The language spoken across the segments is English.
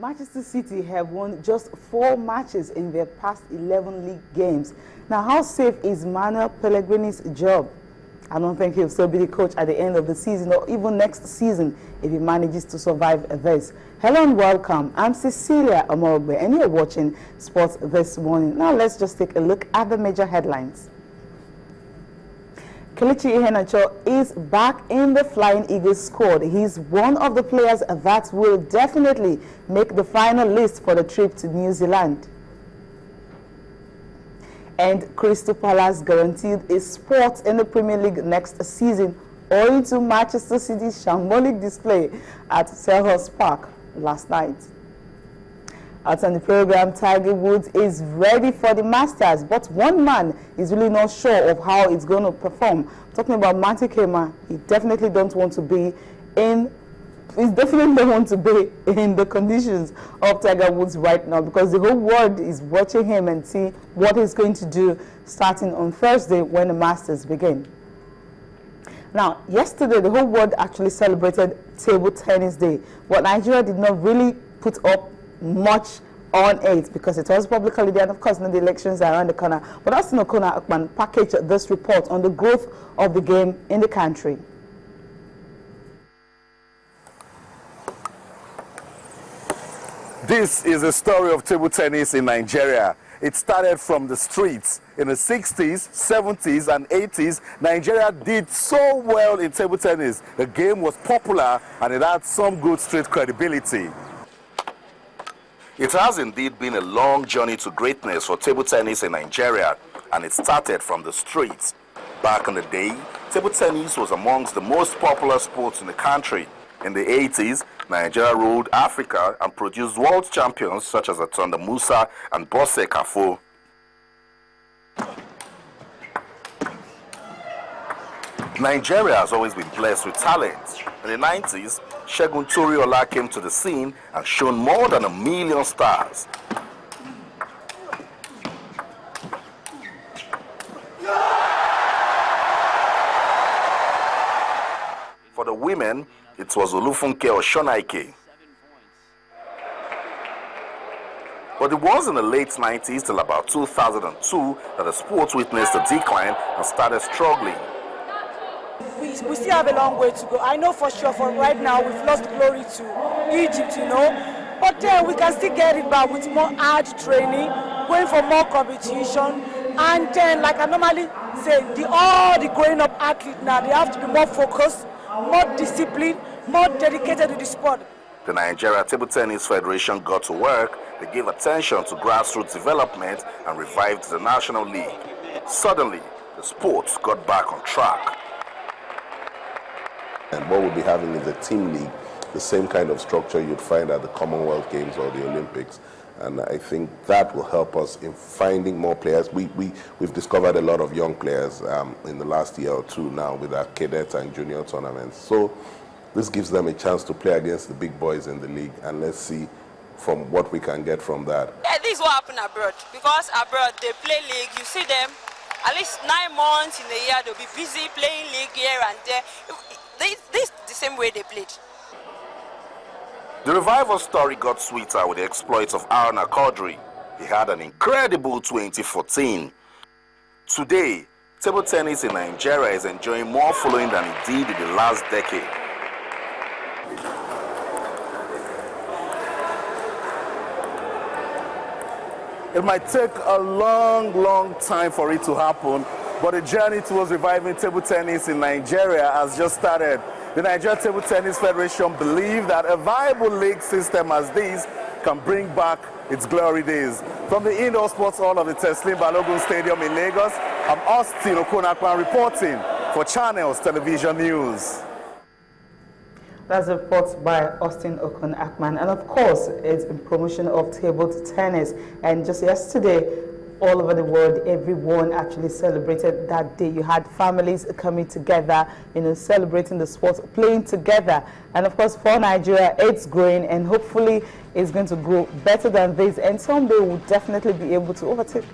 Manchester City have won just 4 matches in their past 11 league games. Now, how safe is Manuel Pellegrini's job? I don't think he'll still be the coach at the end of the season or even next season if he manages to survive this. Hello and welcome. I'm Cecilia Omorogbe and you're watching Sports This Morning. Now, let's just take a look at the major headlines. Kelechi Iheanacho is back in the Flying Eagles squad. He's one of the players that will definitely make the final list for the trip to New Zealand. And Crystal Palace guaranteed a spot in the Premier League next season owing to Manchester City's shambolic display at Selhurst Park last night. Out on the program, Tiger Woods is ready for the Masters, but one man is really not sure of how it's going to perform. Talking about Matty Kema, he definitely don't want to be in the conditions of Tiger Woods right now, because the whole world is watching him and see what he's going to do starting on Thursday when the Masters begin. Now, yesterday, the whole world actually celebrated Table Tennis Day, but Nigeria did not really put up much on it because it was public holiday and of course the elections are around the corner. But Austin Okon-Akpan packaged this report on the growth of the game in the country. This is a story of table tennis in Nigeria. It started from the streets. In the 60s, 70s, and 80s, Nigeria did so well in table tennis. The game was popular and it had some good street credibility. It has indeed been a long journey to greatness for table tennis in Nigeria, and it started from the streets. Back in the day, table tennis was amongst the most popular sports in the country. In the 80s, Nigeria ruled Africa and produced world champions such as Atanda Musa and Bose Kafo. Nigeria has always been blessed with talent. In the 90s, Segun Toriola came to the scene and shone more than 1 million stars. For the women, it was Olufunke Oshonaike. But it was in the late 90s till about 2002 that the sport witnessed a decline and started struggling. We still have a long way to go. I know for sure for right now we've lost glory to Egypt, but we can still get it back with more hard training, going for more competition, and then, like I normally say, all the growing up athletes now, they have to be more focused, more disciplined, more dedicated to the sport. The Nigeria Table Tennis Federation got to work. They gave attention to grassroots development and revived the National League. Suddenly, the sport got back on track. And what we'll be having is a team league, the same kind of structure you'd find at the Commonwealth Games or the Olympics. And I think that will help us in finding more players. We've discovered a lot of young players in the last year or two now with our cadets and junior tournaments. So this gives them a chance to play against the big boys in the league, and let's see from what we can get from that. Yeah, this is what happened abroad, because abroad they play league, you see them at least 9 months in a year, they'll be busy playing league here and there. This is the same way they played. The revival story got sweeter with the exploits of Aruna Quadri. He had an incredible 2014. Today, table tennis in Nigeria is enjoying more following than it did in the last decade. It might take a long time for it to happen, but the journey towards reviving table tennis in Nigeria has just started. The Nigeria Table Tennis Federation believes that a viable league system as this can bring back its glory days. From the indoor sports hall of the Teslim Balogun Stadium in Lagos, I'm Austin Okon-Akpan reporting for Channels Television News. That's a report by Austin Okon-Akpan, and of course, it's in promotion of table tennis. And just yesterday, all over the world, everyone actually celebrated that day. You had families coming together, celebrating the sport, playing together. And of course, for Nigeria, it's growing, and hopefully it's going to grow better than this. And someday we'll definitely be able to overtake,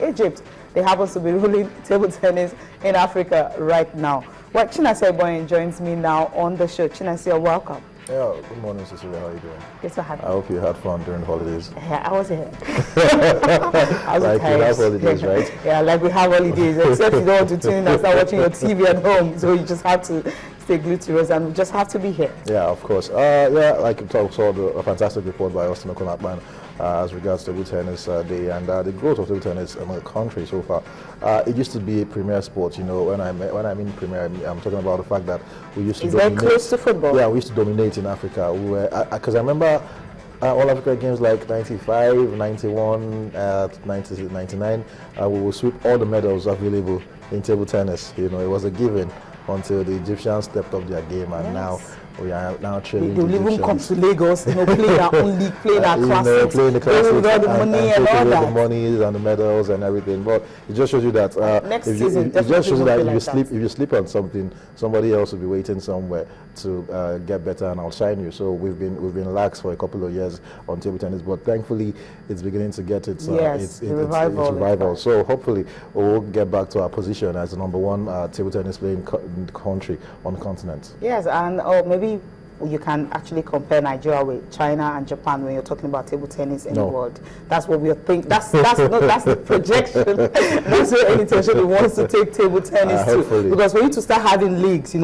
Egypt. They happen to be ruling table tennis in Africa right now. Well, Chinasa Boyen joins me now on the show. Chinasa, welcome. Yeah, good morning, Cecilia. How are you doing? Good to have I you. hope you had fun during the holidays. Yeah, I was here. I was Like you tired. have holidays, right? Yeah, like we have holidays, except you don't want to tune in and start watching your TV at home. So you just have to stay glued to us, and we just have to be here. Yeah, of course. Yeah, like you saw a fantastic report by Austin Okon-Akpan as regards table tennis day and the growth of table tennis in the country so far. It used to be a premier sport. You know, when I mean premier, I'm talking about the fact that we used to It's very dominate. close to football. Yeah, we used to dominate in Africa. We were, because I remember all Africa games like 95, 91, 90, 99, we will sweep all the medals available in table tennis. You know, it was a given until the Egyptians stepped up their game, and now we are now training They will even come to Lagos, playing our own league, playing our classics, playing the classics, with all the money and all taking that. the monies and the medals and everything. But it just shows you that Next it season, just shows you that definitely if you sleep on something, somebody else will be waiting somewhere to get better and outshine you. So we've been lax for a couple of years on table tennis, but thankfully it's beginning to get its revival. So hopefully we'll get back to our position as the #1 table tennis playing country on the continent. Yes, and maybe you can actually compare Nigeria with China and Japan when you're talking about table tennis in the world. That's what we think. That's the projection. That's where any intention wants to take table tennis to. Hopefully. Because for you to start having leagues,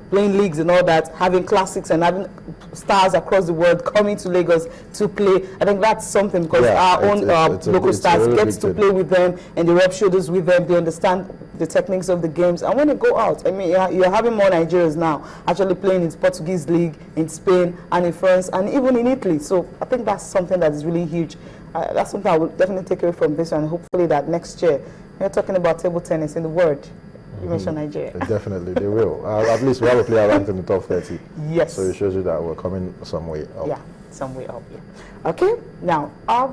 playing leagues and all that, having classics and having stars across the world coming to Lagos to play, I think that's something, because our own local stars gets to play with them and they rub shoulders with them. They understand the techniques of the games, and when they go out, I mean, you're having more Nigerians now actually playing in Portuguese league, in Spain and in France and even in Italy. So I think that's something that is really huge. That's something I will definitely take away from this, and hopefully that next year we're talking about table tennis in the world. You mentioned Nigeria. Definitely, they will. At least we have a player ranked in the top 30. Yes. So it shows you that we're coming some way up. Yeah, some way up. Yeah. Okay. Now our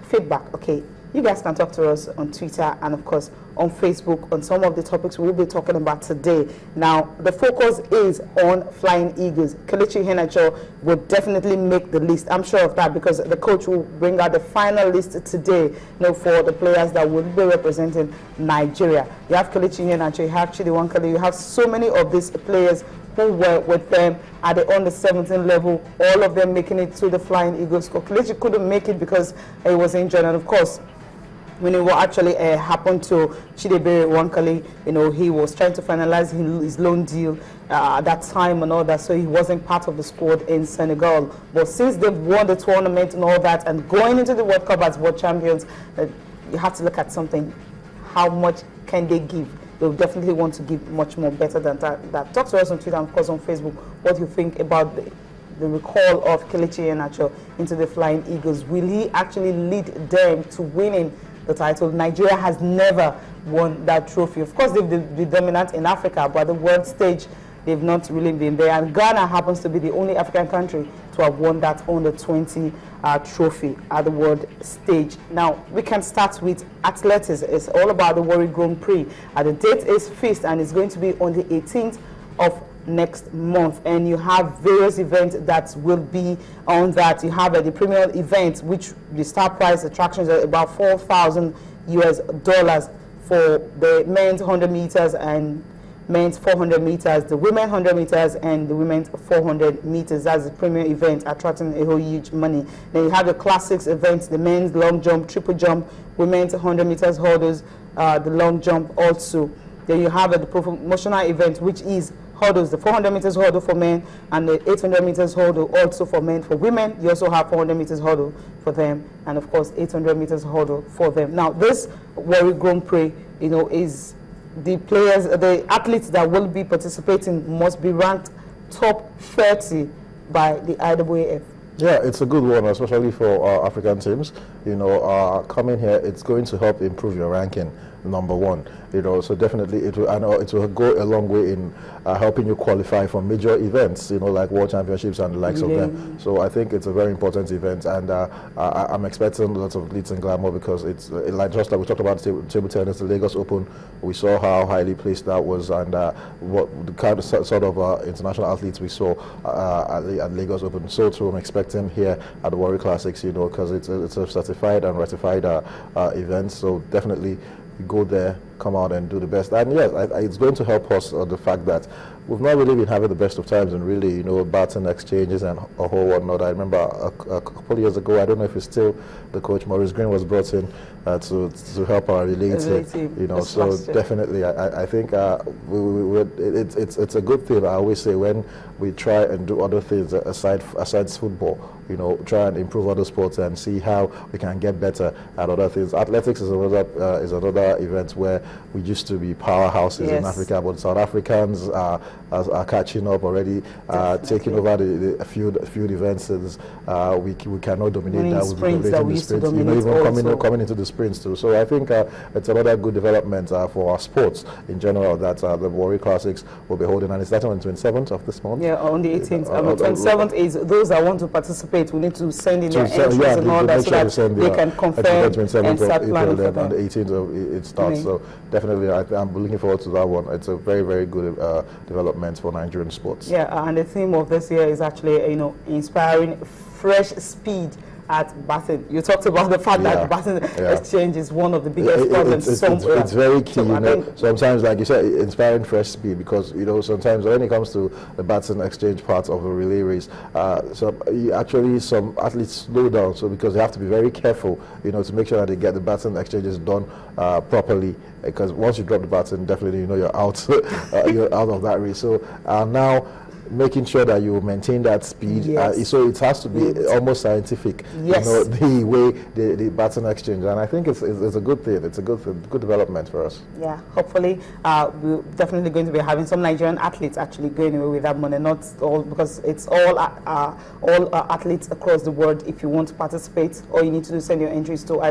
feedback. Okay. You guys can talk to us on Twitter and, of course, on Facebook on some of the topics we'll be talking about today. Now, the focus is on Flying Eagles. Kelechi Iheanacho will definitely make the list. I'm sure of that, because the coach will bring out the final list today, for the players that will be representing Nigeria. You have Kelechi Iheanacho, you have Chidi Nwankale, you have so many of these players who were with them at the under-17 level, all of them making it to the Flying Eagles. Kelechi couldn't make it because he was injured, and of course, when it actually happened to Chidebere Nwankale, he was trying to finalize his loan deal at that time and all that, so he wasn't part of the squad in Senegal. But since they've won the tournament and all that, and going into the World Cup as world champions, you have to look at something. How much can they give? They'll definitely want to give much more, better than that. Talk to us on Twitter and, of course, on Facebook what you think about the recall of Kelechi Iheanacho into the Flying Eagles. Will he actually lead them to winning the title? Nigeria has never won that trophy. Of course, they've been dominant in Africa, but the world stage, they've not really been there. And Ghana happens to be the only African country to have won that under-20 trophy at the world stage. Now, we can start with athletics. It's all about the Warri Grand Prix. The date is fixed, and it's going to be on the 18th of next month, and you have various events that will be on that. You have the premier event, which the star prize attractions are about $4,000 for the men's 100 meters and men's 400 meters, the women's 100 meters and the women's 400 meters. That's the premier event, attracting a whole huge money. Then you have the classics events, the men's long jump, triple jump, women's 100 meters hurdles, the long jump also. Then you have the promotional event, which is hurdles, the 400 meters hurdle for men and the 800 meters hurdle also for men. For women, you also have 400 meters hurdle for them, and of course 800 meters hurdle for them. Now, this Warri Grand Prix, is the players, the athletes that will be participating must be ranked top 30 by the IAAF. Yeah, it's a good one, especially for African teams. Coming here, it's going to help improve your ranking, #1. So definitely it will go a long way in helping you qualify for major events, like World Championships and the likes of them. So I think it's a very important event, and I'm expecting lots of glitz and glamour, because it's just like we talked about table tennis, the Lagos Open. We saw how highly placed that was, and what the kind of sort of international athletes we saw at Lagos Open. So too, I'm expecting here at the Warri Classics, because it's a certified and ratified event. So definitely, you go there, come out and do the best. And yes, it's going to help us the fact that we've not really been having the best of times and really, baton exchanges and a whole whatnot. I remember a couple of years ago, I don't know if it's still the coach, Maurice Green was brought in to help our relay team. So definitely, I think it's a good thing. I always say when we try and do other things aside football, try and improve other sports and see how we can get better at other things. Athletics is another event where we used to be powerhouses in Africa, but South Africans are catching up already, taking over the field events. We cannot dominate that. We'll be dominating the sprints, even coming into the sprints too. So I think it's another good development for our sports in general that the Warri Classics will be holding, and it's starting on the 27th of this month. Yeah, on the 18th. The 27th is those that want to participate. We need to send in their entries and all that so that they can confirm and start planning for them. On the 18th it starts. So definitely, I'm looking forward to that one. It's a very, very good development for Nigerian sports. Yeah, and the theme of this year is actually, inspiring fresh speed at Baton. You talked about the fact that Baton exchange is one of the biggest problems. It's very key, sometimes, like you said, inspiring fresh speed, because, sometimes when it comes to the Baton exchange part of a relay race, some athletes slow down, so because they have to be very careful, to make sure that they get the Baton exchanges done properly, because once you drop the baton, definitely, you're out, you're out of that race. So now, making sure that you maintain that speed, so it has to be almost scientific, the way the baton exchange, and I think it's a good thing. It's a good development for us. Yeah, hopefully we're definitely going to be having some Nigerian athletes actually going away with that money, not all, because it's all athletes across the world. If you want to participate, all you need to do is send your entries to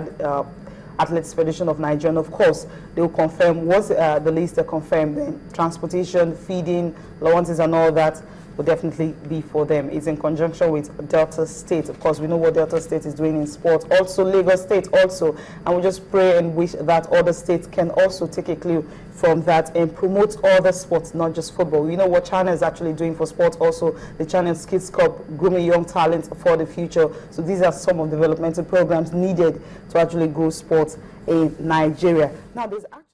Athletes Federation of Nigeria, and of course they will confirm once the list are confirmed, then transportation, feeding, allowances and all that will definitely be for them. It's in conjunction with Delta State. Of course, we know what Delta State is doing in sports, also Lagos State also, and we just pray and wish that other states can also take a clue from that and promote other sports, not just football. We know what China is actually doing for sports also, the China Kids Cup, grooming young talents for the future. So these are some of the developmental programs needed to actually grow sports in Nigeria. Now, there's actually